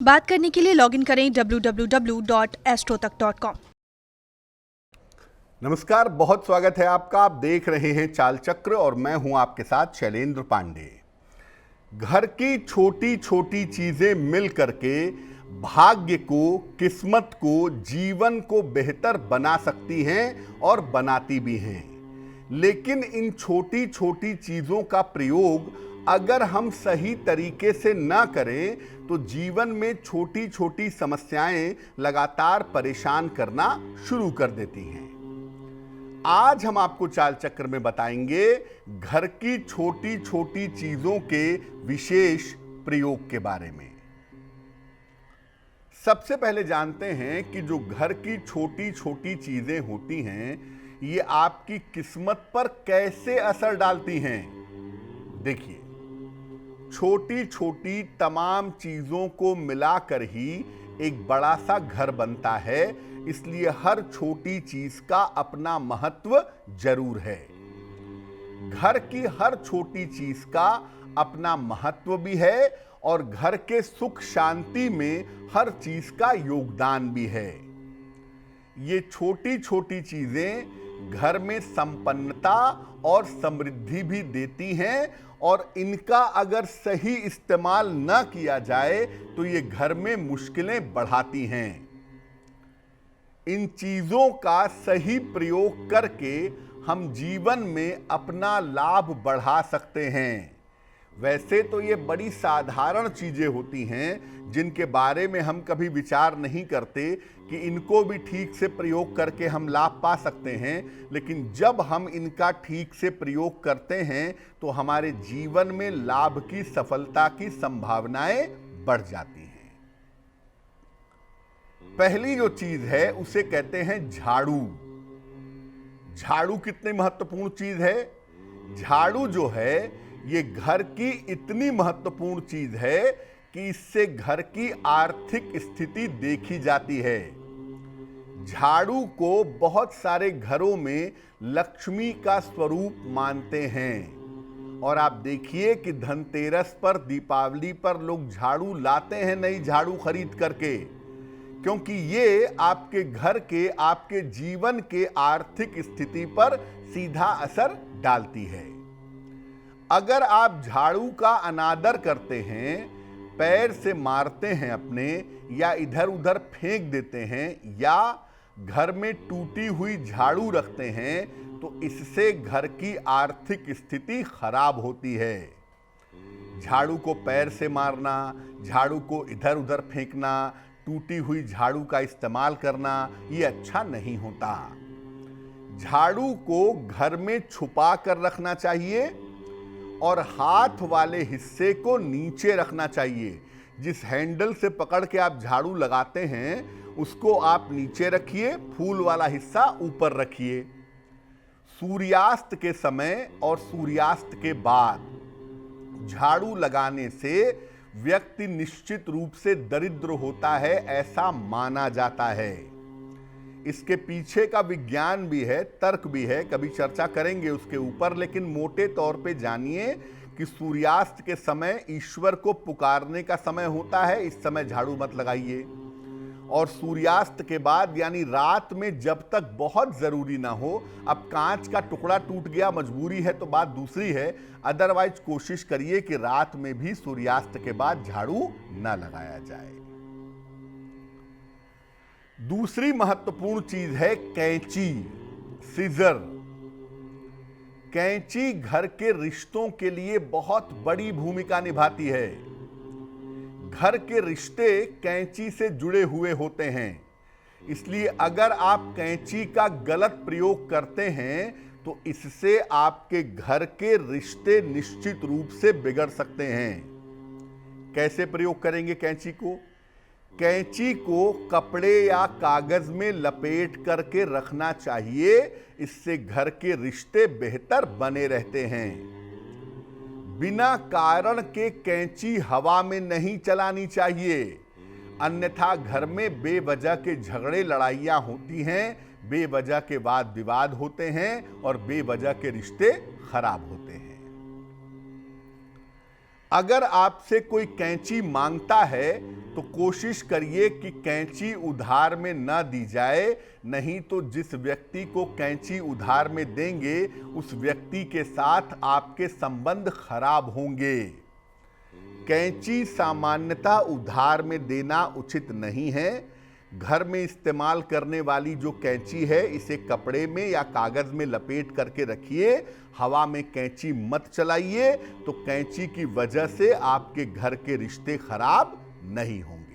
बात करने के लिए लॉगिन करें www.astrotak.com। नमस्कार, बहुत स्वागत है आपका। आप देख रहे हैं चाल चक्र और मैं हूं आपके साथ शैलेंद्र पांडे। घर की छोटी छोटी चीजें मिल करके भाग्य को, किस्मत को, जीवन को बेहतर बना सकती हैं और बनाती भी हैं। लेकिन इन छोटी छोटी चीजों का प्रयोग अगर हम सही तरीके से ना करें तो जीवन में छोटी छोटी समस्याएं लगातार परेशान करना शुरू कर देती हैं। आज हम आपको चाल चक्र में बताएंगे घर की छोटी छोटी चीजों के विशेष प्रयोग के बारे में। सबसे पहले जानते हैं कि जो घर की छोटी छोटी चीजें होती हैं, ये आपकी किस्मत पर कैसे असर डालती हैं। देखिए, छोटी छोटी तमाम चीजों को मिलाकर ही एक बड़ा सा घर बनता है, इसलिए हर छोटी चीज का अपना महत्व जरूर है। घर की हर छोटी चीज का अपना महत्व भी है और घर के सुख शांति में हर चीज का योगदान भी है। ये छोटी छोटी चीजें घर में संपन्नता और समृद्धि भी देती हैं और इनका अगर सही इस्तेमाल न किया जाए तो ये घर में मुश्किलें बढ़ाती हैं। इन चीजों का सही प्रयोग करके हम जीवन में अपना लाभ बढ़ा सकते हैं। वैसे तो ये बड़ी साधारण चीजें होती हैं जिनके बारे में हम कभी विचार नहीं करते कि इनको भी ठीक से प्रयोग करके हम लाभ पा सकते हैं, लेकिन जब हम इनका ठीक से प्रयोग करते हैं तो हमारे जीवन में लाभ की, सफलता की संभावनाएं बढ़ जाती हैं। पहली जो चीज है उसे कहते हैं झाड़ू। झाड़ू कितनी महत्वपूर्ण चीज है। झाड़ू जो है ये घर की इतनी महत्वपूर्ण चीज है कि इससे घर की आर्थिक स्थिति देखी जाती है। झाड़ू को बहुत सारे घरों में लक्ष्मी का स्वरूप मानते हैं और आप देखिए कि धनतेरस पर, दीपावली पर लोग झाड़ू लाते हैं, नई झाड़ू खरीद करके, क्योंकि ये आपके घर के, आपके जीवन के आर्थिक स्थिति पर सीधा असर डालती है। अगर आप झाड़ू का अनादर करते हैं, पैर से मारते हैं अपने, या इधर उधर फेंक देते हैं, या घर में टूटी हुई झाड़ू रखते हैं, तो इससे घर की आर्थिक स्थिति खराब होती है। झाड़ू को पैर से मारना, झाड़ू को इधर उधर फेंकना, टूटी हुई झाड़ू का इस्तेमाल करना, ये अच्छा नहीं होता। झाड़ू को घर में छुपा कर रखना चाहिए और हाथ वाले हिस्से को नीचे रखना चाहिए। जिस हैंडल से पकड़ के आप झाड़ू लगाते हैं उसको आप नीचे रखिए, फूल वाला हिस्सा ऊपर रखिए। सूर्यास्त के समय और सूर्यास्त के बाद झाड़ू लगाने से व्यक्ति निश्चित रूप से दरिद्र होता है, ऐसा माना जाता है। इसके पीछे का विज्ञान भी है, तर्क भी है, कभी चर्चा करेंगे उसके ऊपर, लेकिन मोटे तौर पे जानिए कि सूर्यास्त के समय ईश्वर को पुकारने का समय होता है, इस समय झाड़ू मत लगाइए। और सूर्यास्त के बाद यानी रात में जब तक बहुत जरूरी ना हो, अब कांच का टुकड़ा टूट गया, मजबूरी है तो बात दूसरी है, अदरवाइज कोशिश करिए कि रात में भी सूर्यास्त के बाद झाड़ू ना लगाया जाए। दूसरी महत्वपूर्ण चीज है कैंची, सीजर। कैंची घर के रिश्तों के लिए बहुत बड़ी भूमिका निभाती है। घर के रिश्ते कैंची से जुड़े हुए होते हैं, इसलिए अगर आप कैंची का गलत प्रयोग करते हैं तो इससे आपके घर के रिश्ते निश्चित रूप से बिगड़ सकते हैं। कैसे प्रयोग करेंगे कैंची को? कैंची को कपड़े या कागज में लपेट करके रखना चाहिए, इससे घर के रिश्ते बेहतर बने रहते हैं। बिना कारण के कैंची हवा में नहीं चलानी चाहिए, अन्यथा घर में बेवजह के झगड़े, लड़ाइयां होती हैं, बेवजह के वाद विवाद होते हैं और बेवजह के रिश्ते खराब होते हैं। अगर आपसे कोई कैंची मांगता है तो कोशिश करिए कि कैंची उधार में ना दी जाए, नहीं तो जिस व्यक्ति को कैंची उधार में देंगे उस व्यक्ति के साथ आपके संबंध खराब होंगे। कैंची सामान्यतः उधार में देना उचित नहीं है। घर में इस्तेमाल करने वाली जो कैंची है इसे कपड़े में या कागज में लपेट करके रखिए। हवा में कैंची मत चलाइए, तो कैंची की वजह से आपके घर के रिश्ते खराब नहीं होंगे।